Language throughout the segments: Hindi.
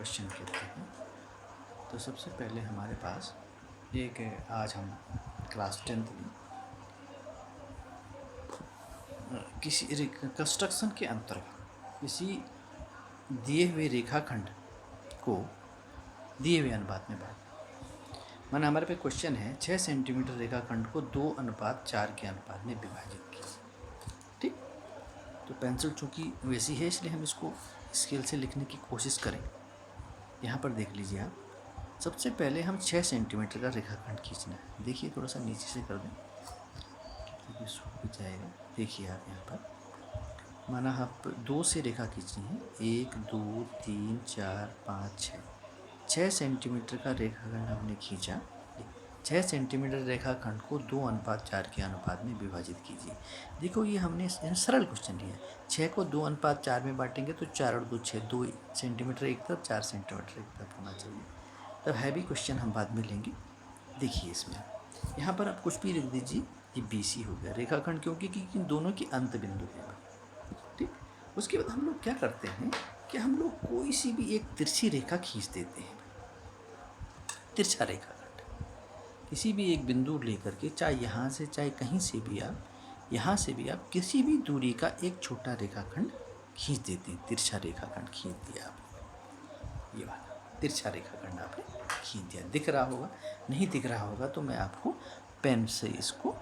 क्वेश्चन कहते हैं। तो सबसे पहले हमारे पास एक आज हम क्लास 10th में किसी कंस्ट्रक्शन के अंतर्गत किसी दिए हुए रेखाखंड को दिए हुए अनुपात में बांट। माना हमारे पे क्वेश्चन है 6 सेंटीमीटर रेखाखंड को 2:4 के अनुपात में विभाजित किया। ठीक, तो पेंसिल चूँकि वैसी है इसलिए हम इसको स्केल से लिखने की कोशिश करें। यहाँ पर देख लीजिए आप, सबसे पहले हम 6 सेंटीमीटर का रेखाखंड खींचना है। देखिए थोड़ा सा नीचे से कर दें क्योंकि सूख जाएगा। देखिए आप यहाँ पर माना आप 2 से रेखा खींचनी है, 1 2 3 4 5 6 सेंटीमीटर का रेखाखंड हमने खींचा। 6 सेंटीमीटर रेखाखंड को 2:4 के अनुपात में विभाजित कीजिए। देखो ये हमने सरल क्वेश्चन लिया है। 6 को 2:4 में बांटेंगे तो 4 और 2 6, 2 सेंटीमीटर एक तरफ 4 सेंटीमीटर एक तरफ होना चाहिए। तब हैवी क्वेश्चन हम बाद में लेंगे। देखिए इसमें यहाँ पर आप कुछ भी लिख दीजिए, ये BC हो गया रेखाखंड, क्योंकि इन दोनों की अंत बिंदु है। ठीक, उसके बाद हम लोग क्या करते हैं कि हम लोग कोई सी भी एक तिरछी रेखा खींच देते हैं। तिरछा रेखाखंड किसी भी एक बिंदु लेकर के, चाहे यहाँ से चाहे कहीं से भी आप, यहाँ से भी आप किसी भी दूरी का एक छोटा रेखाखंड खींच देते हैं। तिरछा रेखाखंड खींच दिया आपने, ये वाला तिरछा रेखाखंड आपने खींच दिया। दिख रहा होगा, नहीं दिख रहा होगा तो मैं आपको पेन से इसको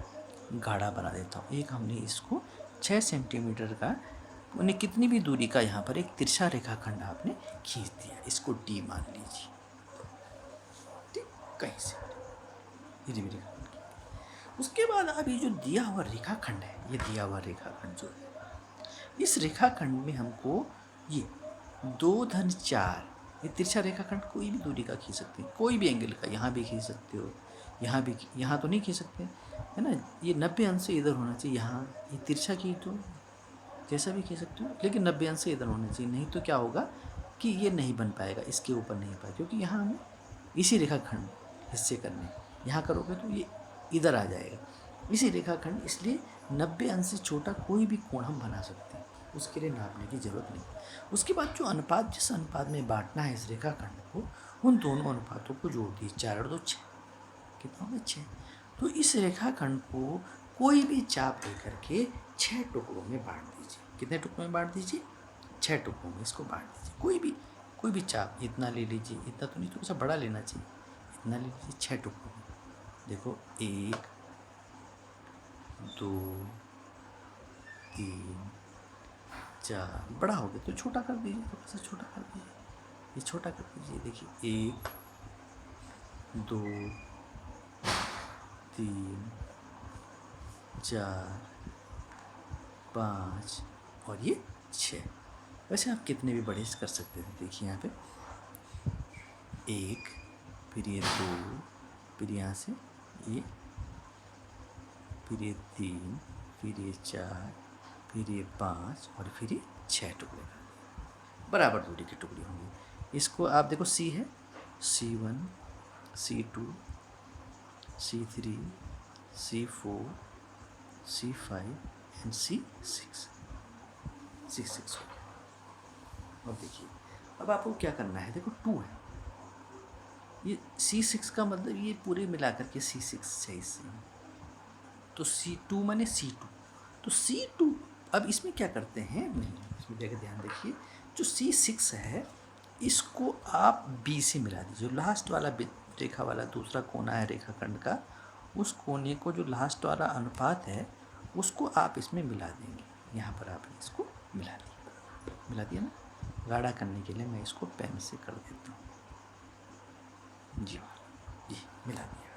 गाढ़ा बना देता हूँ। एक हमने इसको 6 सेंटीमीटर का, उन्हें कितनी भी दूरी का यहाँ पर एक तिरछा रेखाखंड आपने खींच दिया। इसको D मान लीजिए। ठीक, कहीं से ये रेखाखंड। उसके बाद अब ये जो दिया हुआ रेखाखंड है, ये दिया हुआ रेखाखंड जो है, इस रेखाखंड में हमको ये 2-4, ये तिरछा रेखाखंड कोई भी दूरी का खींच सकते हैं, कोई भी एंगल का। यहाँ भी खींच सकते हो, यहाँ भी, यहाँ तो नहीं खींच सकते है ना। ये 90 अंश से इधर होना चाहिए। यहाँ ये तिरछा खींच दो, जैसा भी खींच सकते हो, लेकिन 90 अंश से इधर होना चाहिए। नहीं तो क्या होगा कि ये नहीं बन पाएगा, इसके ऊपर नहीं पाएगा, क्योंकि यहाँ हमें इसी रेखाखंड हिस्से करने, यहाँ करोगे तो ये इधर आ जाएगा इसी रेखाखंड। इसलिए 90 अंश से छोटा कोई भी कोण हम बना सकते हैं, उसके लिए नापने की जरूरत नहीं। उसके बाद जो अनुपात, जिस अनुपात में बांटना है इस रेखाखंड को, उन दोनों अनुपातों को जोड़ दिए। 4 और 2 6, कितना होगा 6। तो इस रेखाखंड को कोई भी चाप लेकर के 6 टुकड़ों में बांट दीजिए। कितने टुकड़ों में बांट दीजिए? 6 टुकड़ों में इसको बांट दीजिए। कोई भी चाप, इतना ले लीजिए, इतना तो नहीं, थोड़ा सा बड़ा लेना चाहिए, इतना ले लीजिए। 6 टुकड़ों में देखो, 1 2 3 4, बड़ा हो गया तो छोटा कर दीजिए, थोड़ा सा छोटा कर दीजिए, ये छोटा कर दीजिए। देखिए 1 2 3 4 5 और ये 6। वैसे आप कितने भी बड़े कर सकते थे। देखिए यहाँ पे 1, फिर ये 2, फिर यहाँ से ये, फिर ये 3, फिर ये 4, फिर ये 5 और फिर ये 6 टुकड़े बराबर दूरी के टुकड़े होंगे। इसको आप देखो, C है, C1 C2 C3 C4 C5 and C6 C6 हो गया। और देखिए अब आपको क्या करना है। देखो 2 है, ये C6 का मतलब ये पूरे मिलाकर के C6 है इससे, तो C2 माने C2, तो C2। अब इसमें क्या करते हैं, नहीं इसमें देखिए, ध्यान देखिए, जो C6 है इसको आप B से मिला दीजिए। जो लास्ट वाला रेखा वाला दूसरा कोना है रेखाखंड का, उस कोने को जो लास्ट वाला अनुपात है उसको आप इसमें मिला देंगे। यहाँ पर आपने इसको मिला दिया ना। गाढ़ा करने के लिए मैं इसको पेन से कर देता हूँ। जी मिला दिया।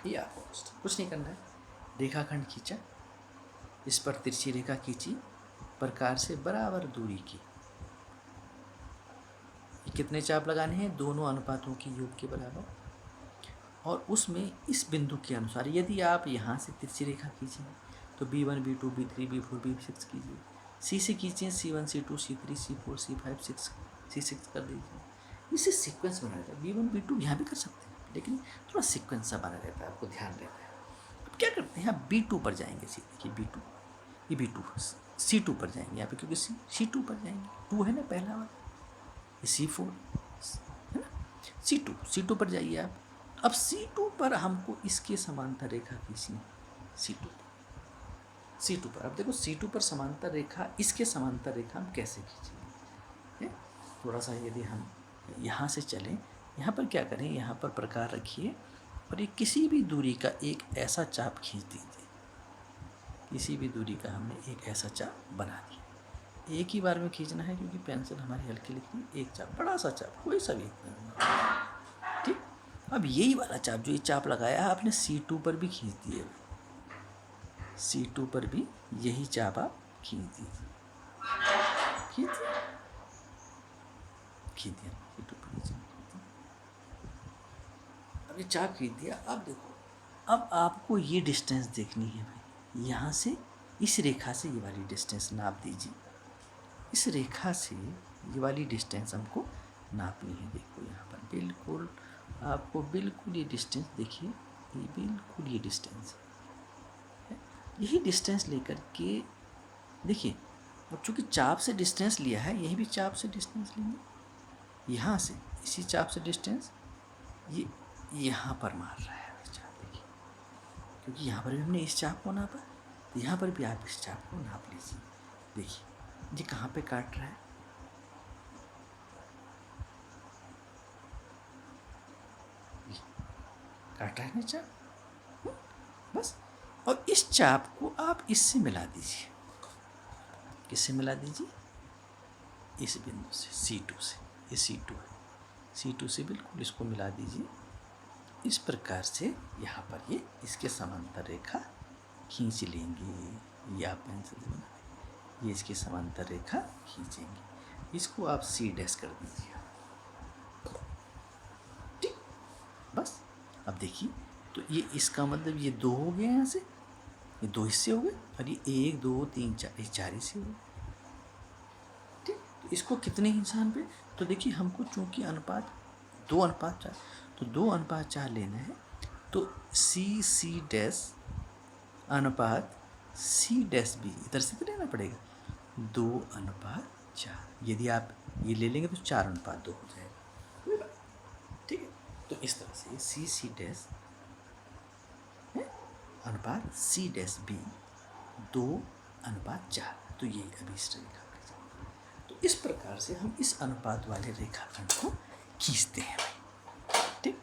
ये आपको कुछ नहीं करना है। रेखाखंड खींचा, इस पर तिरछी रेखा खींची, प्रकार से बराबर दूरी की। कितने चाप लगाने हैं? दोनों अनुपातों की योग के बराबर। और उसमें इस बिंदु के अनुसार यदि आप यहाँ से तिरछी रेखा खींचें तो B1 B2 B3 B4 B6 कीजिए। C से खींचें C1 C2 C3 C4 C5 C6 कर दीजिए। इसे सीक्वेंस बना रहता है। B1 B2 यहाँ भी कर सकते हैं, लेकिन थोड़ा सीक्वेंस सा बना रहता है, आपको ध्यान रहता है। अब क्या करते हैं, आप B2 पर जाएंगे सीधे कि B2, ये B2 C2 पर जाएंगे यहाँ पे, क्योंकि C2 पर जाएंगे, 2 है ना पहला वाला, ये C4 है ना, C2 पर जाइए आप। अब C2 पर हमको इसके समांतर रेखा खींचनी, C2 पर। अब देखो C2 पर समांतर रेखा, इसके समांतर रेखा हम कैसे खींचेंगे। थोड़ा सा यदि हम यहाँ से चलें, यहाँ पर क्या करें, यहाँ पर प्रकार रखिए और ये किसी भी दूरी का एक ऐसा चाप खींच दीजिए। किसी भी दूरी का हमने एक ऐसा चाप बना दिया, एक ही बार में खींचना है क्योंकि पेंसिल हमारी हल्की लिखती है। एक चाप, बड़ा सा चाप, कोई सा भी, ठीक। अब यही वाला चाप, जो ये चाप लगाया है आपने, C2 पर भी खींच दिए, C2 पर भी यही चाप आप खींच दीजिए, खींच दिया, C2 पर खींच दिया। अब ये चाप खींच दिया। अब देखो, अब आपको ये डिस्टेंस देखनी है भाई, यहाँ से इस रेखा से ये वाली डिस्टेंस नाप दीजिए, इस रेखा से ये वाली डिस्टेंस हमको नापनी है। देखो यहाँ पर बिल्कुल आपको बिल्कुल ये डिस्टेंस देखिए, ये बिल्कुल ये डिस्टेंस है, यही डिस्टेंस लेकर के देखिए। अब चूँकि चाप से डिस्टेंस लिया है, यही भी चाप से डिस्टेंस लेंगे, यहाँ से इसी चाप से डिस्टेंस ये यहाँ पर मार रहा है चाप, देखिए, क्योंकि यहाँ पर भी हमने इस चाप को नापा, तो यहाँ पर भी आप इस चाप को नाप लीजिए। देखिए ये कहाँ पे काट रहा है, काट रहा है ना चाप, बस। और इस चाप को आप इससे मिला दीजिए, किससे मिला दीजिए, इस बिंदु से, C2 से, ये C2 है, C2 से बिल्कुल इसको मिला दीजिए। इस प्रकार से यहाँ पर ये इसके समांतर रेखा खींच लेंगे, या पेंसिल से बना, ये इसकी समांतर रेखा खींचेंगे, इसको आप C' कर दीजिए, ठीक, बस। अब देखिए, तो ये इसका मतलब ये 2 हो गए, यहाँ से ये 2 हिस्से हो गए, और ये 1 2 3 4, ये 4 हिस्से हो गए, ठीक। तो इसको कितने इंसान पे, तो देखिए हमको चूंकि अनुपात 2:4, तो 2:4 लेना है, तो C' अनुपात C' भी इधर से तो लेना पड़ेगा, 2:4। यदि आप ये ले लेंगे तो 4:2 हो जाएगा, ठीक है। तो इस तरह से C' अनुपात C' 2:4, तो ये अभी इस रेखा का, तो इस प्रकार से हम इस अनुपात वाले रेखाखंड को खींचते हैं, ठीक,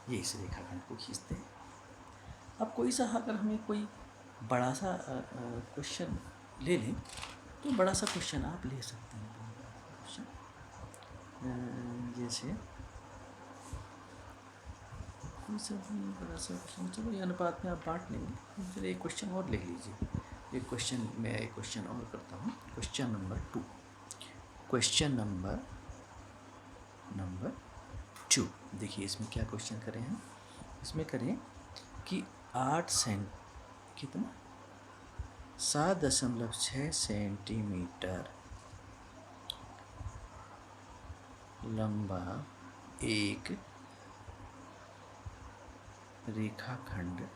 ये इस रेखाखंड को खींचते हैं। अब कोई सा अगर हमें कोई बड़ा सा क्वेश्चन ले लें, तो बड़ा सा क्वेश्चन आप ले सकते हैं, क्वेश्चन जैसे कोई सा बड़ा सा क्वेश्चन, चलो ये अनुपात में आप बांट लेंगे, चलिए एक क्वेश्चन और लिख लीजिए। एक क्वेश्चन, मैं एक क्वेश्चन और करता हूँ, क्वेश्चन नंबर 2, क्वेश्चन नंबर 2। देखिए इसमें क्या क्वेश्चन करें हम, इसमें करें कि 7.6 सेंटीमीटर लंबा एक रेखाखंड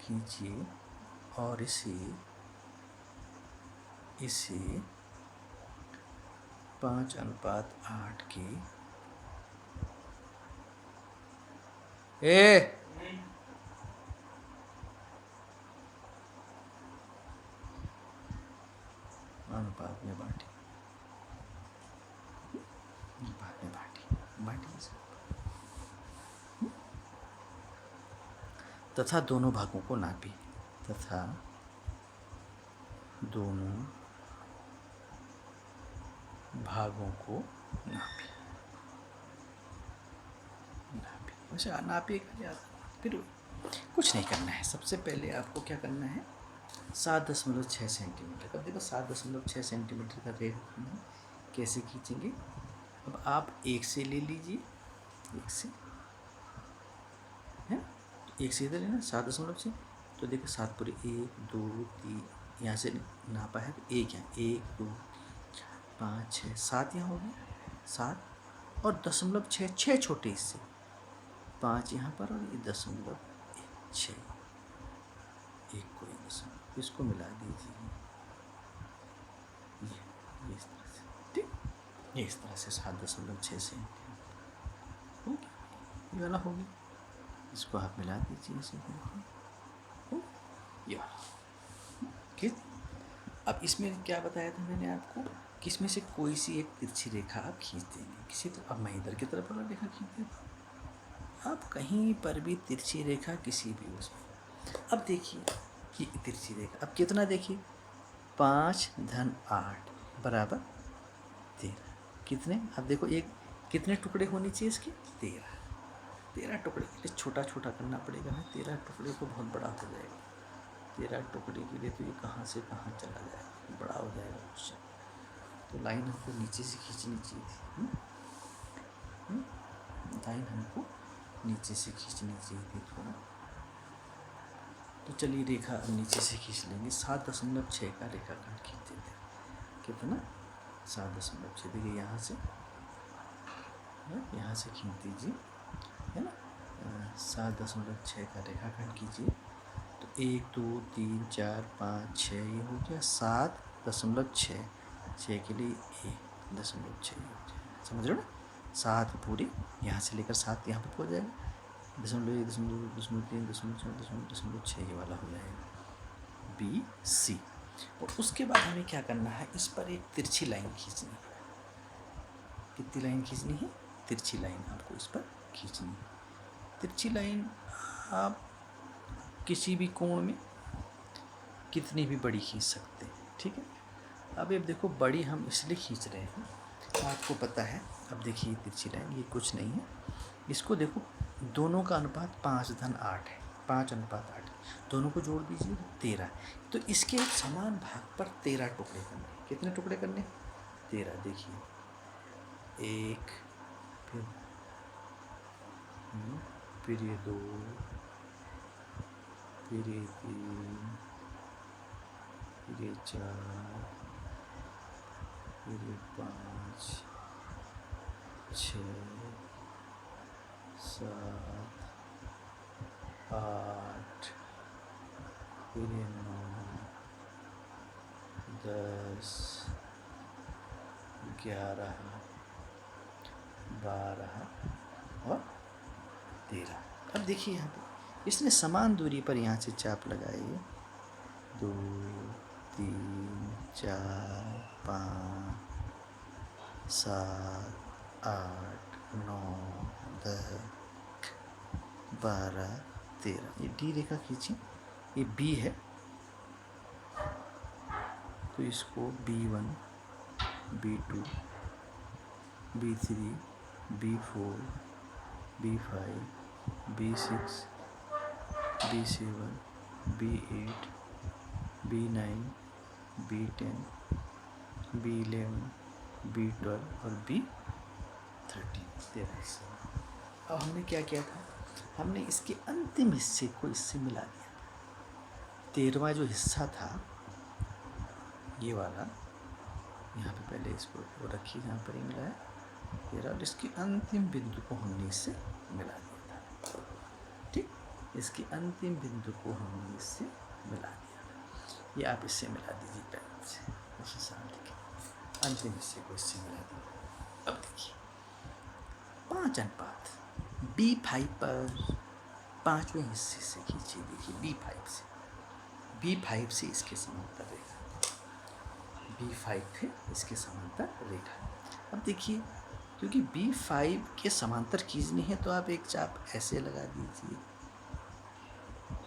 खींचिए और इसे 5:8 के अनुपात में बांटी तथा दोनों भागों को नापी, वैसे नापी फिर कुछ नहीं करना है। सबसे पहले आपको क्या करना है, 7.6 सेंटीमीटर का, देखो 7.6 सेंटीमीटर का रेखाखंड कैसे खींचेंगे। अब आप 1 से ले लीजिए, 1 से है, तो 1 से इधर लेना, 7.6, तो देखो 7 पूरे 1 2 3, यहाँ से नापा है तो 1 यहाँ, 1 2 5 6 7 यहाँ हो गया, 7 और 0.6, 6 छोटे हिस्से, 5 यहाँ पर और ये 0.6, एक कोई दशमलव, इसको मिला दीजिए ये इस तरह से, ठीक, ये इस तरह से 7.6 सेंटीमीटर हो गया, ये वाला हो गया, इसको आप मिला दीजिए इसे, बिल्कुल ये वाला, ठीक। अब इसमें क्या बताया था मैंने आपको कि इसमें से कोई सी एक तिरछी रेखा आप खींच देंगे किसी तरह। अब मैं इधर की तरफ वाला रेखा खींच देता हूँ, आप कहीं पर भी तिरछी रेखा किसी भी उसमें। अब देखिए कि तिरछी रेखा अब कितना, देखिए 5 धन 8 बराबर 13, कितने, अब देखो एक कितने टुकड़े होने चाहिए इसके, 13 टुकड़े के लिए छोटा छोटा करना पड़ेगा ना, 13 टुकड़े को बहुत बड़ा हो जाएगा, 13 टुकड़े के लिए तो ये कहाँ से कहाँ चला जाएगा, बड़ा हो जाएगा क्वेश्चन। तो लाइन हमको नीचे से खींचनी चाहिए थी, लाइन हमको नीचे से खींचनी चाहिए थी थोड़ा। तो चलिए रेखा नीचे से खींच लेंगे, 7.6 का रेखाखंड खींच देते हैं, कितना 7.6, देखिए यहाँ से खींच दीजिए, है ना, 7.6 का रेखाखंड कीजिए। तो 1 2 3 4 5 6 ये हो गया 7.6, 6 के लिए 1.6 हो जाएगा, समझ रहे हो ना, 7 पूरी यहाँ से लेकर 7 यहाँ पर हो जाएगा, 1.1 1.2 1.3 1.4 1.6 ये वाला हो जाएगा BC। और उसके बाद हमें क्या करना है, इस पर एक तिरछी लाइन खींचनी है, कितनी लाइन खींचनी है, तिरछी लाइन आपको इस पर खींचनी है। तिरछी लाइन आप किसी भी कोण में कितनी भी बड़ी खींच सकते हैं, ठीक है। अब ये देखो बड़ी हम इसलिए खींच रहे हैं, आपको पता है, अब देखिए तिरछी लाइन ये कुछ नहीं है, इसको देखो दोनों का अनुपात 5:8 है, 5:8, दोनों को जोड़ दीजिए 13, तो इसके एक समान भाग पर 13 टुकड़े करने, कितने टुकड़े करने, 13, देखिए एक, फिर ये 2, फिर ये 3, फिर ये 4, फिर ये 5 6 7 8, फिर ये 9 10 11 12 और 13। अब देखिए यहाँ पे इसने समान दूरी पर यहाँ से चाप लगाई है, 2 3 4 5 7 8 9 10 12 13, ये D रेखा खींची, ये B है, तो इसको B1 B2 B3 B4 B5 B6 B7 B8 B9 B10 B11 B12 और B13, 13। अब हमने क्या किया था, हमने इसके अंतिम हिस्से को इससे मिला दिया, 13वां जो हिस्सा था ये वाला, यहाँ पे पहले इसको रखिए, यहाँ पर ही मिलाया 13, और इसके अंतिम बिंदु को हमने इससे मिला दिया था, ठीक, इसके अंतिम बिंदु को हमने इससे मिला दिया था, ये आप इससे मिला दीजिए पेन से, इसी साथ लिखिए, अंतिम हिस्से को इससे मिला दिया। अब देखिए 5:5 B5 पर 5वें हिस्से से खींचिए, देखिए B5 से इसके समांतर रेखा, B5 है इसके समांतर रेखा। अब देखिए क्योंकि B5 के समांतर खींचनी है तो आप एक चाप ऐसे लगा दीजिए,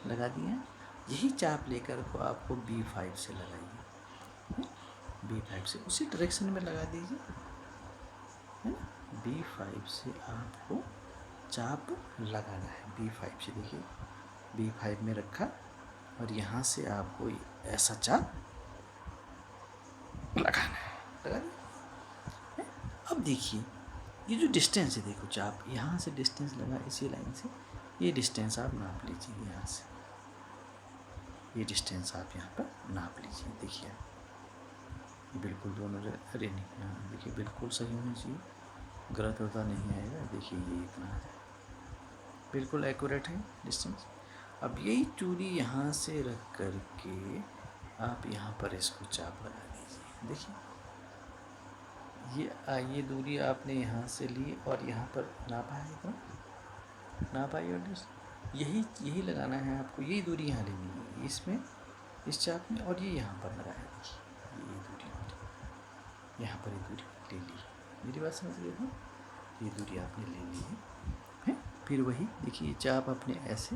लगा दिया, यही चाप लेकर को आपको B5 से लगाइए, B5 से उसी डायरेक्शन में लगा दीजिए, है ना, B5 से आपको चाप लगाना है, B5 से, देखिए B5 में रखा और यहाँ से आपको ऐसा चाप लगाना है, लगा दिया। अब देखिए ये जो डिस्टेंस है, देखो चाप यहाँ से डिस्टेंस लगा इसी लाइन से, ये डिस्टेंस आप नाप लीजिए, यहाँ से ये डिस्टेंस आप यहाँ पर नाप लीजिए, देखिए बिल्कुल दोनों जगह, अरे नहीं, यहाँ देखिए बिल्कुल सही होनी चाहिए, गलत होता नहीं आएगा, देखिए ये इतना है, बिल्कुल एक्यूरेट है डिस्टेंस। अब यही दूरी यहाँ से रख कर के आप यहाँ पर इसको चाप लगा दीजिए। देखिए ये दूरी आपने यहाँ से ली और यहाँ पर नापा है, इतना नापा यही लगाना है आपको। यही दूरी यहाँ लेनी है, इसमें इस चाप में, और ये यहाँ पर लगाया। देखिए ये दूरी यहाँ पर ये दूरी ले ली, मेरी बात समझ गए हो? ये दूरी आपने ले ली है। फिर वही देखिए चाप आपने ऐसे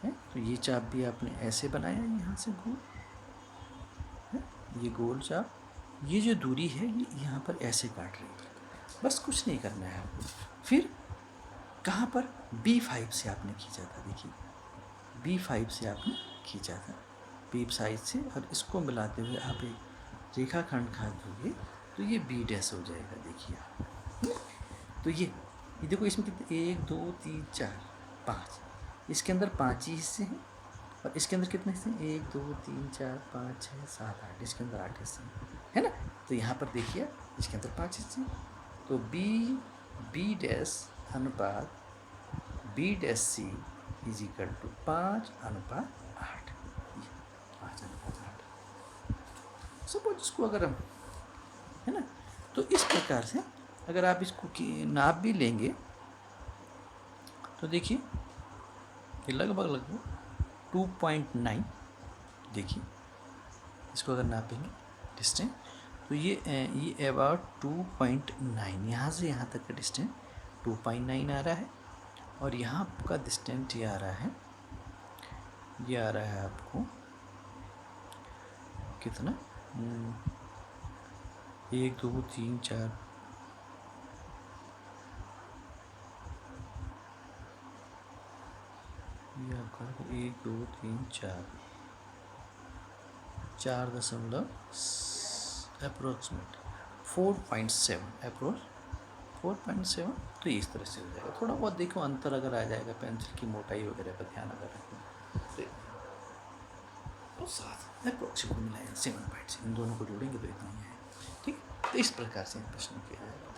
है, तो ये चाप भी आपने ऐसे बनाया यहाँ से गोल है, ये गोल चाप। ये जो दूरी है ये यहाँ पर ऐसे काट रही है, बस कुछ नहीं करना है आपको। फिर कहाँ पर B5 से आपने खींचा था, देखिए B5 से आपने खींचा था, B साइड से, और इसको मिलाते हुए आप एक रेखाखंड खींच दोगे तो ये B डैश हो जाएगा। देखिए आप, तो ये देखो इसमें कितने 1 2 3 4 5, इसके अंदर 5 ही हिस्से हैं, और इसके अंदर कितने हिस्से हैं 1 2 3 4 5 6 7 8, इसके अंदर 8 हिस्से हैं, है ना। तो यहाँ पर देखिए इसके अंदर 5 हिस्से हैं, तो B डैश अनुपात B dash C is equal to 5:8, 5:8। Suppose इसको अगर हम, है ना, तो इस प्रकार से अगर आप इसको नाप भी लेंगे तो देखिए ये लगभग 2.9, देखिए इसको अगर नापेंगे डिस्टेंस तो ये अबाउट 2.9, यहाँ से यहाँ तक का डिस्टेंस 2.9 आ रहा है, और यहाँ का डिस्टेंस ये आ रहा है, आपको कितना 1 2 3 4 ये आपका 1 2 3 4.0 अप्रोक्सीमेट 4.7 4.7। तो इस तरह से हो जाएगा। थोड़ा बहुत देखो अंतर अगर आ जाएगा पेंसिल की मोटाई वगैरह पर ध्यान अगर रखें तो साथ अप्रोक्सीमेट मिलाएगा 7.6, इन दोनों को जोड़ेंगे तो इतना ही है। ठीक, तो इस प्रकार से प्रश्न किया जाएगा।